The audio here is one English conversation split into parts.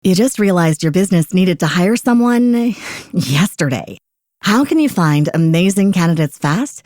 You just realized your business needed to hire someone yesterday. How can you find amazing candidates fast?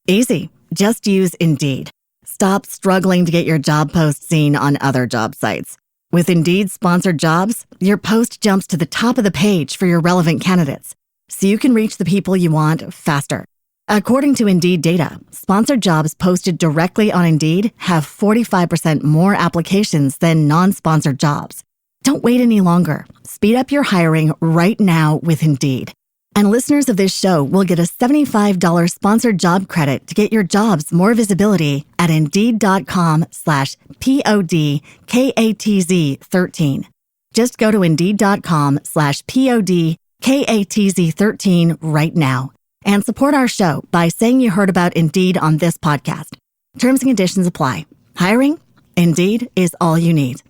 Easy. Just use Indeed. Stop struggling to get your job post seen on other job sites. With Indeed sponsored jobs, your post jumps to the top of the page for your relevant candidates, so you can reach the people you want faster. According to Indeed data, sponsored jobs posted directly on Indeed have 45% more applications than non-sponsored jobs. Don't wait any longer. Speed up your hiring right now with Indeed. And listeners of this show will get a $75 sponsored job credit to get your jobs more visibility at Indeed.com/PODKATZ13. Just go to Indeed.com/PODKATZ13 right now and support our show by saying you heard about Indeed on this podcast. Terms and conditions apply. Hiring? Indeed is all you need.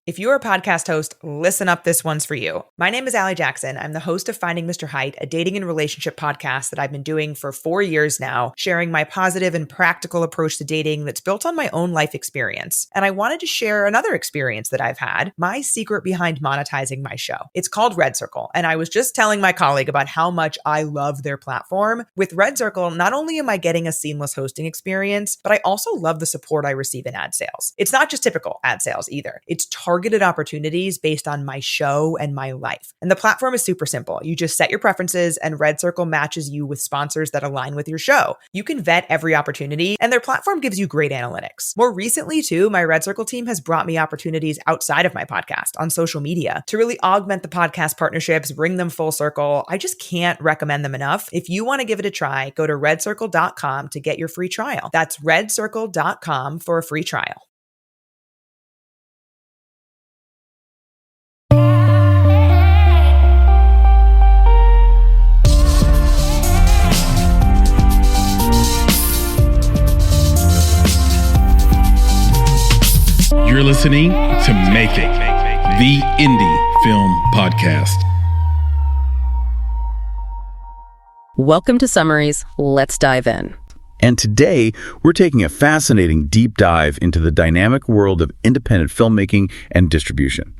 If you're a podcast host, listen up, this one's for you. My name is Allie Jackson. I'm the host of Finding Mr. Height, a dating and relationship podcast that I've been doing for 4 years now, sharing my positive and practical approach to dating that's built on my own life experience. And I wanted to share another experience that I've had, my secret behind monetizing my show. It's called Red Circle, and I was just telling my colleague about how much I love their platform. With Red Circle, not only am I getting a seamless hosting experience, but I also love the support I receive in ad sales. It's not just typical ad sales either. It's targeted opportunities based on my show and my life. And the platform is super simple. You just set your preferences and Red Circle matches you with sponsors that align with your show. You can vet every opportunity and their platform gives you great analytics. More recently too, my Red Circle team has brought me opportunities outside of my podcast on social media to really augment the podcast partnerships, bring them full circle. I just can't recommend them enough. If you want to give it a try, go to redcircle.com to get your free trial. That's redcircle.com for a free trial. You're listening to Make It, the indie film podcast. Welcome to Summaries. Let's dive in. And today, we're taking a fascinating deep dive into the dynamic world of independent filmmaking and distribution.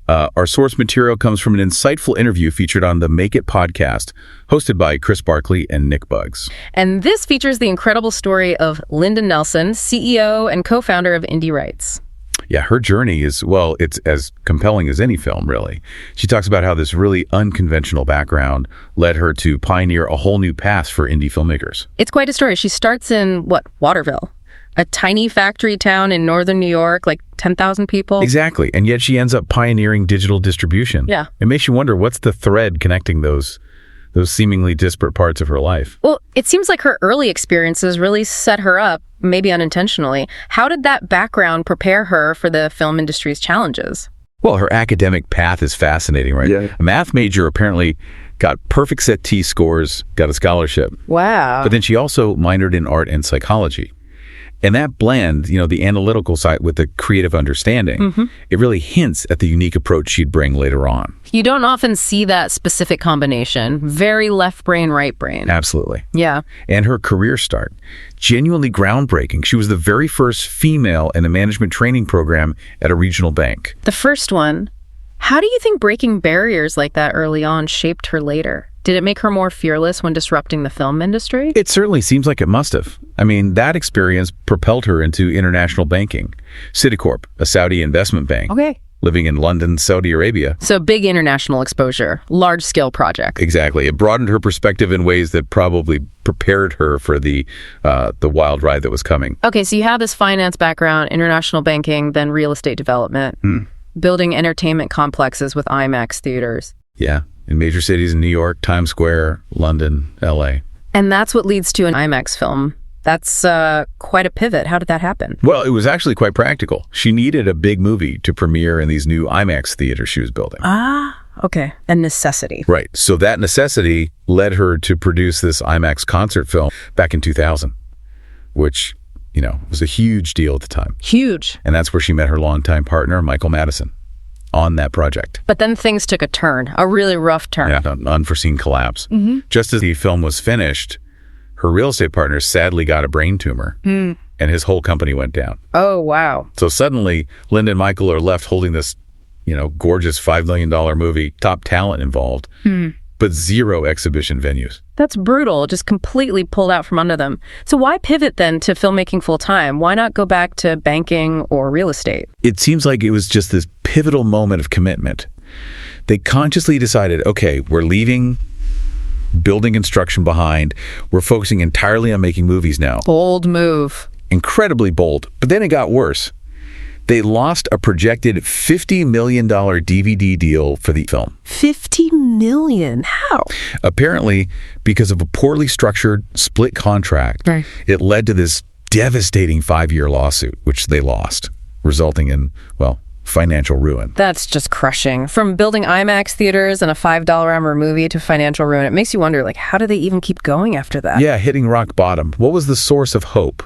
Our source material comes from an insightful interview featured on the Make It podcast, hosted by Chris Barkley and Nick Buggs. And this features the incredible story of Lyndon Nelson, CEO and co-founder of Indie Rights. Yeah, her journey is, well, it's as compelling as any film, really. She talks about how this really unconventional background led her to pioneer a whole new path for indie filmmakers. It's quite a story. She starts in, Waterville? A tiny factory town in northern New York, like 10,000 people. Exactly. And yet she ends up pioneering digital distribution. Yeah. It makes you wonder, what's the thread connecting those seemingly disparate parts of her life? Well, it seems like her early experiences really set her up, maybe unintentionally. How did that background prepare her for the film industry's challenges? Well, her academic path is fascinating, right? Yeah. A math major apparently got perfect set T scores, got a scholarship. Wow. But then she also minored in art and psychology. And that blend, the analytical side with the creative understanding, it really hints at the unique approach she'd bring later on. You don't often see that specific combination. Very left brain, right brain. Absolutely. Yeah. And her career start, genuinely groundbreaking. She was the very first female in a management training program at a regional bank. The first one. How do you think breaking barriers like that early on shaped her later? Did it make her more fearless when disrupting the film industry? It certainly seems like it must have. I mean, that experience propelled her into international banking. Citicorp, a Saudi investment bank. Okay. Living in London, Saudi Arabia. So big international exposure, large-scale project. Exactly. It broadened her perspective in ways that probably prepared her for the wild ride that was coming. Okay, so you have this finance background, international banking, then real estate development, building entertainment complexes with IMAX theaters. Yeah. In major cities in New York, Times Square, London, LA. And that's what leads to an IMAX film. That's quite a pivot. How did that happen? Well, it was actually quite practical. She needed a big movie to premiere in these new IMAX theaters she was building. Ah, okay. A necessity. Right. So that necessity led her to produce this IMAX concert film back in 2000, which, was a huge deal at the time. Huge. And that's where she met her longtime partner, Michael Madison, on that project. But then things took a turn, a really rough turn. Yeah, an unforeseen collapse. Just as the film was finished, her real estate partner sadly got a brain tumor, and his whole company went down. Oh, wow. So suddenly, Linda and Michael are left holding this gorgeous $5 million movie, top talent involved, but zero exhibition venues. That's brutal, just completely pulled out from under them. So why pivot then to filmmaking full time? Why not go back to banking or real estate? It seems like it was just this pivotal moment of commitment. They consciously decided, okay, we're leaving building construction behind. We're focusing entirely on making movies now. Bold move. Incredibly bold. But then it got worse. They lost a projected $50 million DVD deal for the film. $50 million? How? Apparently, because of a poorly structured split contract, it led to this devastating 5-year lawsuit, which they lost, resulting in, financial ruin. That's just crushing. From building IMAX theaters and a $5 hour movie to financial ruin, it makes you wonder, how do they even keep going after that? Yeah, hitting rock bottom. What was the source of hope?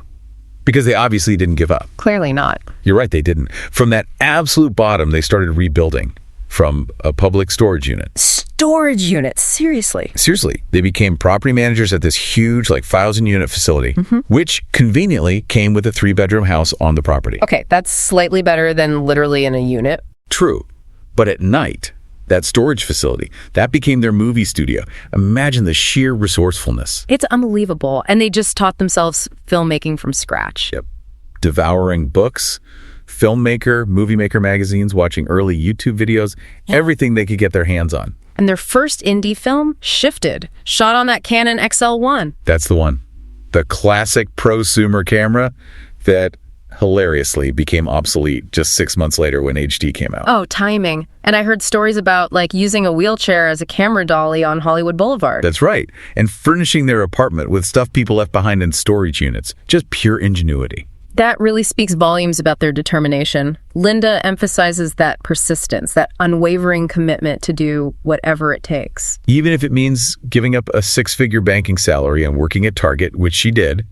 Because they obviously didn't give up. Clearly not. You're right, they didn't. From that absolute bottom, they started rebuilding from a public storage unit. Storage unit? Seriously? Seriously. They became property managers at this huge, 1,000-unit facility, which conveniently came with a 3-bedroom house on the property. Okay, that's slightly better than literally in a unit. True. But at night, that storage facility, that became their movie studio. Imagine the sheer resourcefulness. It's unbelievable. And they just taught themselves filmmaking from scratch. Yep. Devouring books, filmmaker, movie maker magazines, watching early YouTube videos, everything they could get their hands on. And their first indie film, Shifted, shot on that Canon XL1. That's the one. The classic prosumer camera that hilariously became obsolete just 6 months later when HD came out. Oh, timing. And I heard stories about using a wheelchair as a camera dolly on Hollywood Boulevard. That's right. And furnishing their apartment with stuff people left behind in storage units. Just pure ingenuity. That really speaks volumes about their determination. Linda emphasizes that persistence, that unwavering commitment to do whatever it takes. Even if it means giving up a 6-figure banking salary and working at Target, which she did.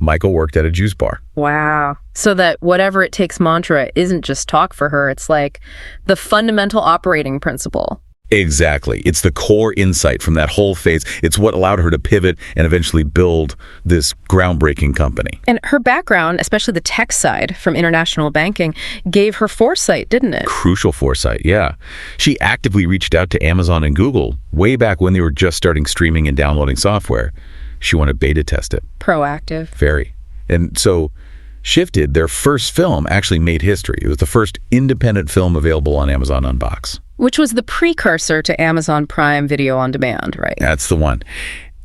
Michael worked at a juice bar. Wow. So that whatever it takes mantra isn't just talk for her. It's the fundamental operating principle. Exactly. It's the core insight from that whole phase. It's what allowed her to pivot and eventually build this groundbreaking company. And her background, especially the tech side from international banking, gave her foresight, didn't it? Crucial foresight, yeah. She actively reached out to Amazon and Google way back when they were just starting streaming and downloading software. She wanted to beta test it. Proactive. Very. And so Shifted, their first film, actually made history. It was the first independent film available on Amazon Unbox. Which was the precursor to Amazon Prime Video on Demand, right? That's the one.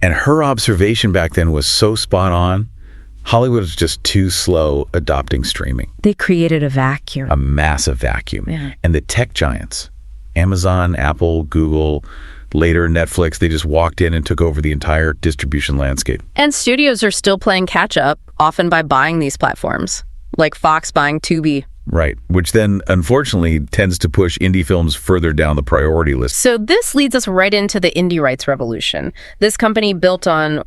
And her observation back then was so spot on. Hollywood was just too slow adopting streaming. They created a vacuum. A massive vacuum. Yeah. And the tech giants, Amazon, Apple, Google, later Netflix, they just walked in and took over the entire distribution landscape. And studios are still playing catch up, often by buying these platforms, like Fox buying Tubi. Right, which then, unfortunately, tends to push indie films further down the priority list. So this leads us right into the indie rights revolution. This company built on,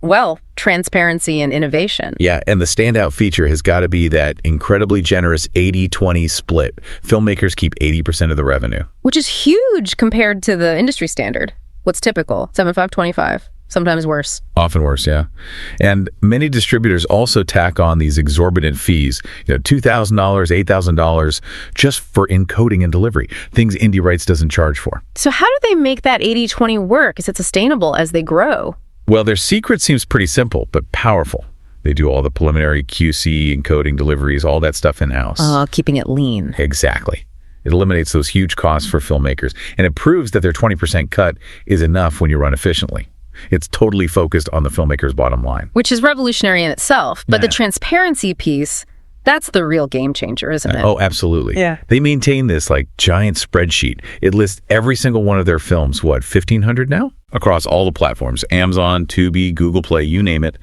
transparency and innovation. Yeah, and the standout feature has got to be that incredibly generous 80-20 split. Filmmakers keep 80% of the revenue. Which is huge compared to the industry standard. What's typical? 75-25. Sometimes worse. Often worse, yeah. And many distributors also tack on these exorbitant fees, $2,000, $8,000, just for encoding and delivery, things Indie Rights doesn't charge for. So how do they make that 80-20 work? Is it sustainable as they grow? Well, their secret seems pretty simple, but powerful. They do all the preliminary QC, encoding, deliveries, all that stuff in-house. Keeping it lean. Exactly. It eliminates those huge costs for filmmakers, and it proves that their 20% cut is enough when you run efficiently. It's totally focused on the filmmaker's bottom line. Which is revolutionary in itself. But the transparency piece, that's the real game changer, isn't it? Oh, absolutely. Yeah. They maintain this giant spreadsheet. It lists every single one of their films, 1,500 now? Across all the platforms, Amazon, Tubi, Google Play, you name it.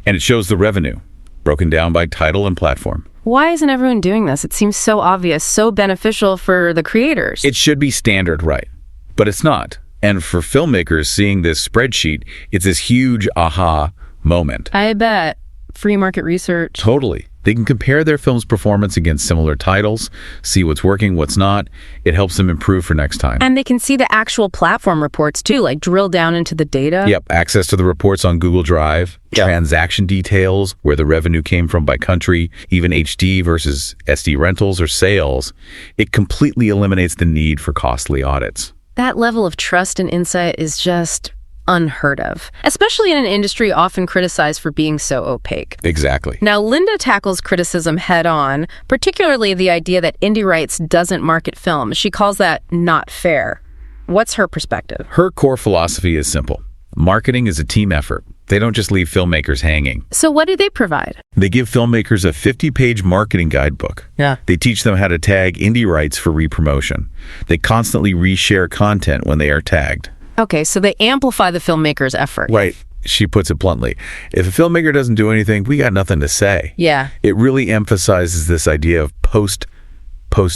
And it shows the revenue, broken down by title and platform. Why isn't everyone doing this? It seems so obvious, so beneficial for the creators. It should be standard, right? But it's not. And for filmmakers, seeing this spreadsheet, it's this huge aha moment. I bet. Free market research. Totally. They can compare their film's performance against similar titles, see what's working, what's not. It helps them improve for next time. And they can see the actual platform reports too, like drill down into the data. Yep, access to the reports on Google Drive, transaction details, where the revenue came from by country, even HD versus SD rentals or sales. It completely eliminates the need for costly audits. That level of trust and insight is just unheard of, especially in an industry often criticized for being so opaque. Exactly. Now, Linda tackles criticism head on, particularly the idea that Indie Rights doesn't market films. She calls that not fair. What's her perspective? Her core philosophy is simple. Marketing is a team effort. They don't just leave filmmakers hanging. So what do they provide? They give filmmakers a 50-page marketing guidebook. Yeah. They teach them how to tag Indie Rights for repromotion. They constantly reshare content when they are tagged. Okay, so they amplify the filmmaker's effort. Right. She puts it bluntly. If a filmmaker doesn't do anything, we got nothing to say. Yeah. It really emphasizes this idea of post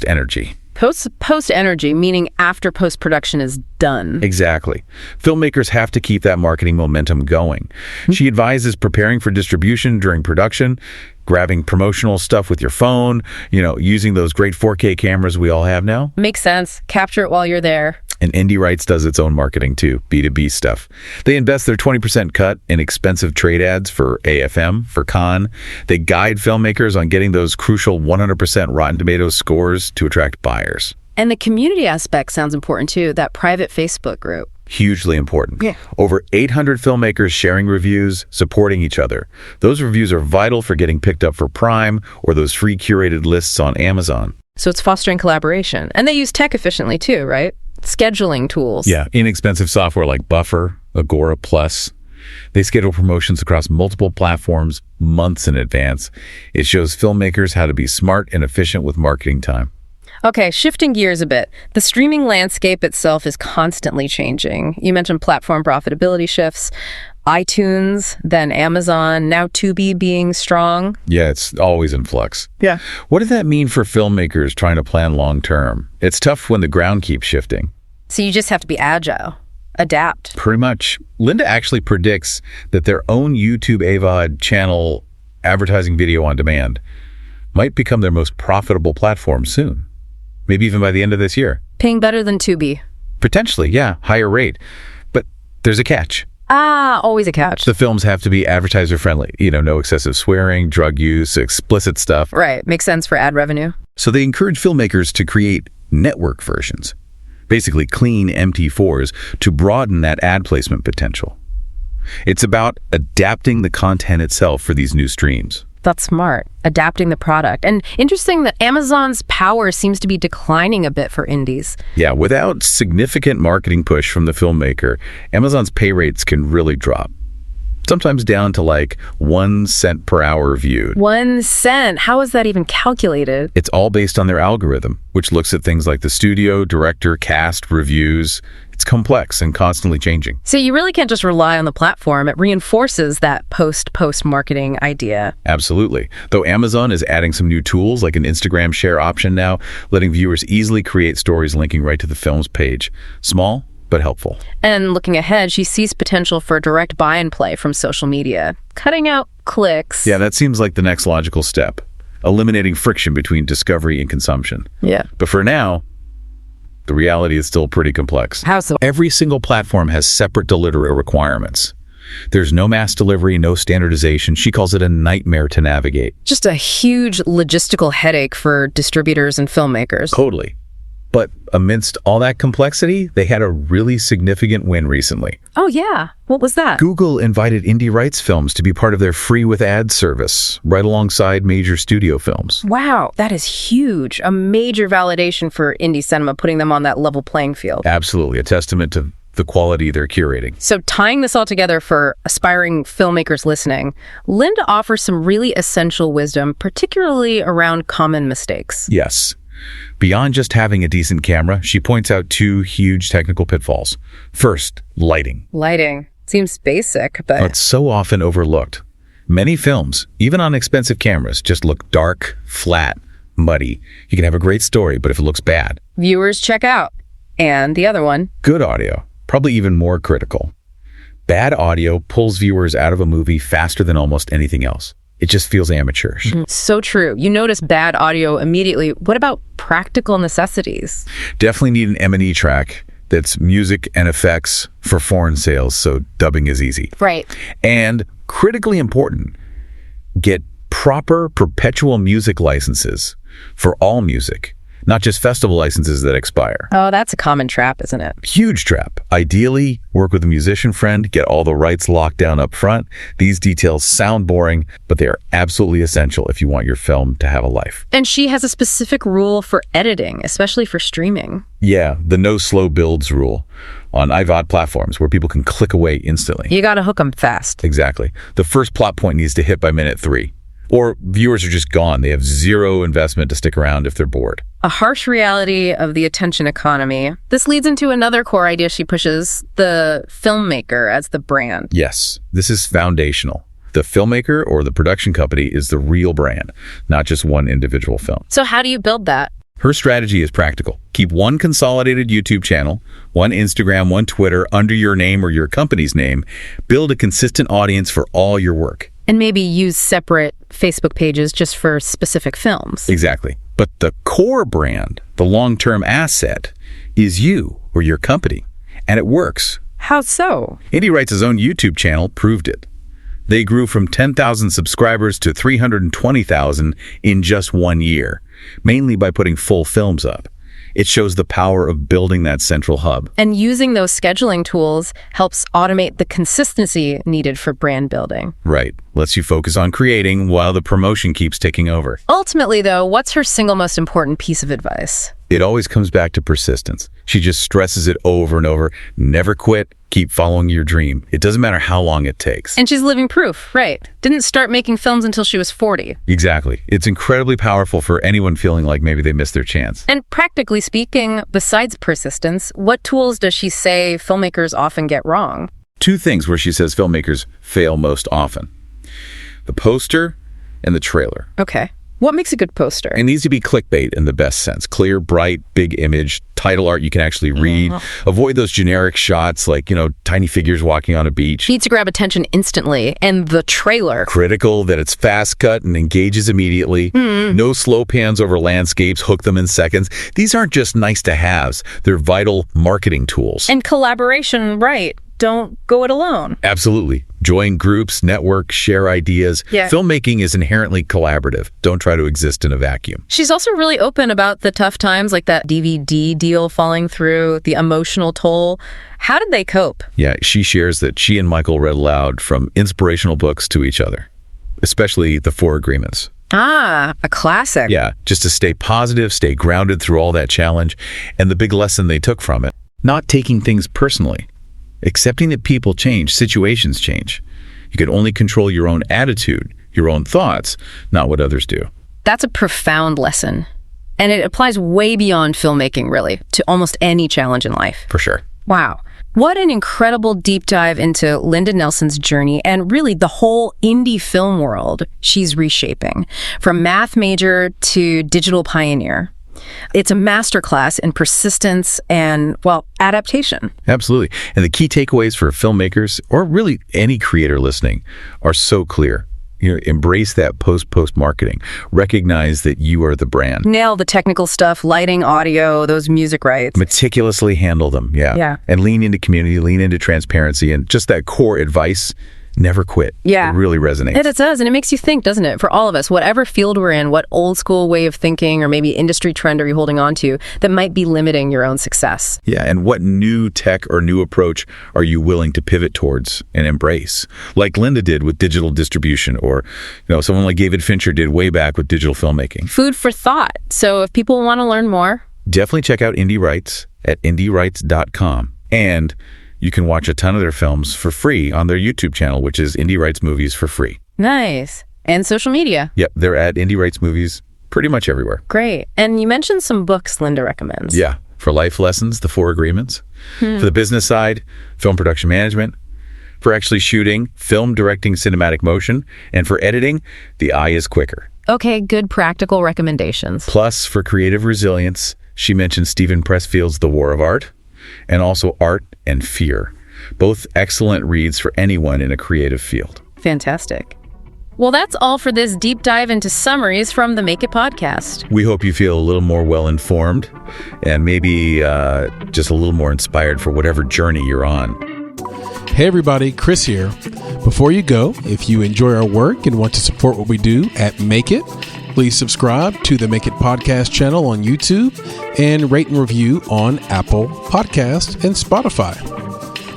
energy. Post energy, meaning after post-production is done. Exactly. Filmmakers have to keep that marketing momentum going. She advises preparing for distribution during production, grabbing promotional stuff with your phone, using those great 4K cameras we all have now. Makes sense. Capture it while you're there. And Indie Rights does its own marketing too, B2B stuff. They invest their 20% cut in expensive trade ads for AFM, for Cannes. They guide filmmakers on getting those crucial 100% Rotten Tomatoes scores to attract buyers. And the community aspect sounds important too, that private Facebook group. Hugely important. Yeah. Over 800 filmmakers sharing reviews, supporting each other. Those reviews are vital for getting picked up for Prime or those free curated lists on Amazon. So it's fostering collaboration. And they use tech efficiently too, right? Scheduling tools. Yeah, inexpensive software like Buffer, Agora Plus. They schedule promotions across multiple platforms months in advance. It shows filmmakers how to be smart and efficient with marketing time. Okay, shifting gears a bit. The streaming landscape itself is constantly changing. You mentioned platform profitability shifts, iTunes, then Amazon, now Tubi being strong. Yeah, it's always in flux. Yeah. What does that mean for filmmakers trying to plan long term? It's tough when the ground keeps shifting. So you just have to be agile, adapt. Pretty much. Linda actually predicts that their own YouTube AVOD channel, advertising video on demand, might become their most profitable platform soon. Maybe even by the end of this year. Paying better than Tubi. Potentially, yeah, higher rate. But there's a catch. Always a catch. The films have to be advertiser friendly. No excessive swearing, drug use, explicit stuff. Right, makes sense for ad revenue. So they encourage filmmakers to create network versions, basically clean MT4s, to broaden that ad placement potential. It's about adapting the content itself for these new streams. That's smart. Adapting the product. And interesting that Amazon's power seems to be declining a bit for indies. Yeah, without significant marketing push from the filmmaker, Amazon's pay rates can really drop. Sometimes down to like 1 cent per hour viewed. 1 cent? How is that even calculated? It's all based on their algorithm, which looks at things like the studio, director, cast, reviews. It's complex and constantly changing. So you really can't just rely on the platform. It reinforces that post marketing idea. Absolutely. Though Amazon is adding some new tools like an Instagram share option now, letting viewers easily create stories linking right to the film's page. Small, but helpful. And looking ahead, she sees potential for direct buy and play from social media, cutting out clicks. Yeah, that seems like the next logical step, eliminating friction between discovery and consumption. Yeah. But for now, the reality is still pretty complex. How so? Every single platform has separate delivery requirements. There's no mass delivery, no standardization. She calls it a nightmare to navigate. Just a huge logistical headache for distributors and filmmakers. Totally. But amidst all that complexity, they had a really significant win recently. Oh, yeah. What was that? Google invited Indie Rights films to be part of their free with ads service, right alongside major studio films. Wow, that is huge. A major validation for indie cinema, putting them on that level playing field. Absolutely. A testament to the quality they're curating. So tying this all together for aspiring filmmakers listening, Linda offers some really essential wisdom, particularly around common mistakes. Yes. Beyond just having a decent camera, she points out 2 huge technical pitfalls. First, lighting. Lighting. Seems basic, but... It's so often overlooked. Many films, even on expensive cameras, just look dark, flat, muddy. You can have a great story, but if it looks bad... Viewers check out. And the other one... Good audio. Probably even more critical. Bad audio pulls viewers out of a movie faster than almost anything else. it just feels amateurish. So true. You notice bad audio immediately. What about practical necessities? Definitely need an M&E track that's music and effects for foreign sales, so dubbing is easy. Right. And critically important, get proper perpetual music licenses for all music, not just festival licenses that expire. Oh, that's a common trap, isn't it? Huge trap. Ideally, work with a musician friend, get all the rights locked down up front. These details sound boring, but they are absolutely essential if you want your film to have a life. And she has a specific rule for editing, especially for streaming. Yeah, the no slow builds rule on IVOD platforms where people can click away instantly. You gotta hook them fast. Exactly. The first plot point needs to hit by minute 3. Or viewers are just gone. They have zero investment to stick around if they're bored. A harsh reality of the attention economy. This leads into another core idea she pushes, the filmmaker as the brand. Yes, this is foundational. The filmmaker or the production company is the real brand, not just one individual film. So how do you build that? Her strategy is practical. Keep one consolidated YouTube channel, one Instagram, one Twitter under your name or your company's name. Build a consistent audience for all your work. And maybe use separate Facebook pages just for specific films. Exactly. But the core brand, the long-term asset, is you or your company. And it works. How so? Indie Writes' own YouTube channel proved it. They grew from 10,000 subscribers to 320,000 in just 1 year, mainly by putting full films up. It shows the power of building that central hub. And using those scheduling tools helps automate the consistency needed for brand building. Right. Lets you focus on creating while the promotion keeps ticking over. Ultimately, though, what's her single most important piece of advice? It always comes back to persistence. She just stresses it over and over. Never quit. Keep following your dream. It doesn't matter how long it takes. And she's living proof, right? Didn't start making films until she was 40. Exactly. It's incredibly powerful for anyone feeling like maybe they missed their chance. And practically speaking, besides persistence, what tools does she say filmmakers often get wrong? 2 things where she says filmmakers fail most often. The poster and the trailer. Okay. What makes a good poster? It needs to be clickbait in the best sense. Clear, bright, big image, title art you can actually read. Avoid those generic shots like, tiny figures walking on a beach. Needs to grab attention instantly. And the trailer. Critical that it's fast cut and engages immediately. No slow pans over landscapes, hook them in seconds. These aren't just nice to haves. They're vital marketing tools. And collaboration, right. Don't go it alone. Absolutely. Join groups, network, share ideas. Yeah. Filmmaking is inherently collaborative. Don't try to exist in a vacuum. She's also really open about the tough times, like that DVD deal falling through, the emotional toll. How did they cope? Yeah, she shares that she and Michael read aloud from inspirational books to each other, especially The 4 Agreements. Ah, a classic. Yeah, just to stay positive, stay grounded through all that challenge, and the big lesson they took from it, not taking things personally. Accepting that people change, situations change. You can only control your own attitude, your own thoughts, not what others do. That's a profound lesson. And it applies way beyond filmmaking, really, to almost any challenge in life. For sure. Wow. What an incredible deep dive into Linda Nelson's journey and really the whole indie film world she's reshaping, from math major to digital pioneer. It's a masterclass in persistence and, adaptation. Absolutely. And the key takeaways for filmmakers, or really any creator listening, are so clear. Embrace that post marketing. Recognize that you are the brand. Nail the technical stuff, lighting, audio, those music rights. Meticulously handle them, yeah. And lean into community, lean into transparency, and just that core advice. Never quit. Yeah. It really resonates. It does, and it makes you think, doesn't it? For all of us, whatever field we're in, what old school way of thinking or maybe industry trend are you holding on to that might be limiting your own success? Yeah, and what new tech or new approach are you willing to pivot towards and embrace? Like Linda did with digital distribution, or someone like David Fincher did way back with digital filmmaking. Food for thought. So if people want to learn more, definitely check out Indie Writes at indiewrites.com. And you can watch a ton of their films for free on their YouTube channel, which is Indie Writes Movies for free. Nice. And social media. Yep, they're at Indie Writes Movies pretty much everywhere. Great. And you mentioned some books Linda recommends. Yeah. For life lessons, The 4 Agreements. For the business side, film production management. For actually shooting, film directing cinematic motion. And for editing, The Eye is Quicker. Okay, good practical recommendations. Plus, for creative resilience, she mentioned Stephen Pressfield's The War of Art, and also Art and Fear. Both excellent reads for anyone in a creative field. Fantastic. Well, that's all for this deep dive into summaries from the Make It podcast. We hope you feel a little more well-informed and maybe just a little more inspired for whatever journey you're on. Hey everybody, Chris here. Before you go, if you enjoy our work and want to support what we do at Make It, please subscribe to the Make It podcast channel on YouTube and rate and review on Apple Podcasts and Spotify.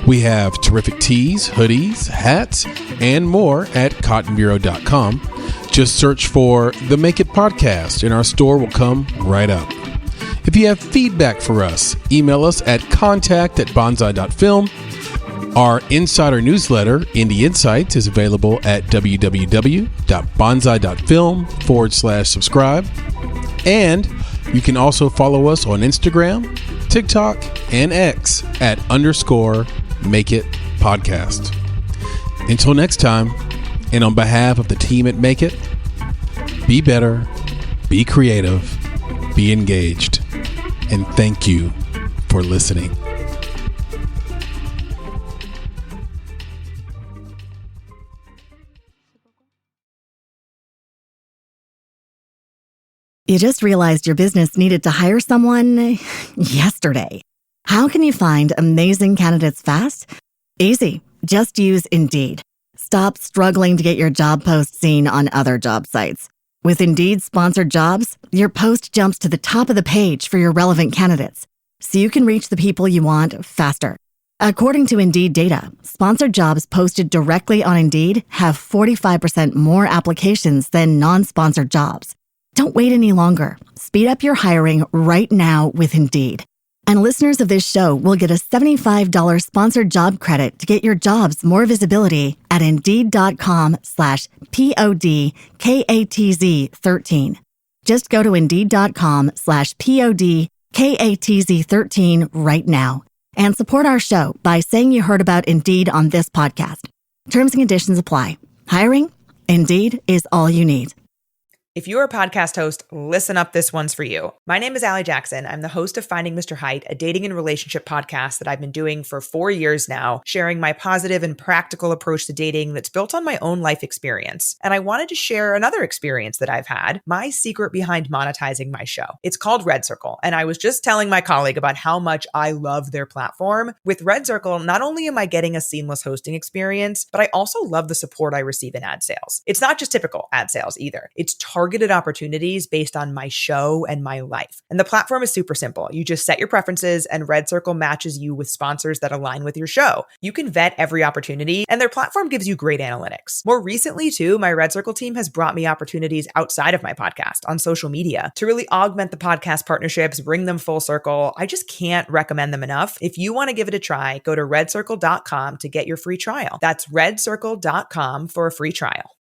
We have terrific tees, hoodies, hats, and more at cottonbureau.com. Just search for the Make It podcast and our store will come right up. If you have feedback for us, email us at contact@bonsai.film. Our insider newsletter, Indie Insights, is available at www.bonsai.film/subscribe. And you can also follow us on Instagram, TikTok, and X at _Make It Podcast. Until next time, and on behalf of the team at Make It, be better, be creative, be engaged, and thank you for listening. You just realized your business needed to hire someone yesterday. How can you find amazing candidates fast? Easy. Just use Indeed. Stop struggling to get your job post seen on other job sites. With Indeed sponsored jobs, your post jumps to the top of the page for your relevant candidates, so you can reach the people you want faster. According to Indeed data, sponsored jobs posted directly on Indeed have 45% more applications than non-sponsored jobs. Don't wait any longer. Speed up your hiring right now with Indeed. And listeners of this show will get a $75 sponsored job credit to get your jobs more visibility at Indeed.com/PODKATZ13. Just go to Indeed.com/PODKATZ13 right now and support our show by saying you heard about Indeed on this podcast. Terms and conditions apply. Hiring? Indeed is all you need. If you're a podcast host, listen up, this one's for you. My name is Allie Jackson. I'm the host of Finding Mr. Height, a dating and relationship podcast that I've been doing for 4 years now, sharing my positive and practical approach to dating that's built on my own life experience. And I wanted to share another experience that I've had, my secret behind monetizing my show. It's called Red Circle, and I was just telling my colleague about how much I love their platform. With Red Circle, not only am I getting a seamless hosting experience, but I also love the support I receive in ad sales. It's not just typical ad sales either. It's targeted opportunities based on my show and my life. And the platform is super simple. You just set your preferences and Red Circle matches you with sponsors that align with your show. You can vet every opportunity and their platform gives you great analytics. More recently too, my Red Circle team has brought me opportunities outside of my podcast on social media to really augment the podcast partnerships, bring them full circle. I just can't recommend them enough. If you want to give it a try, go to redcircle.com to get your free trial. That's redcircle.com for a free trial.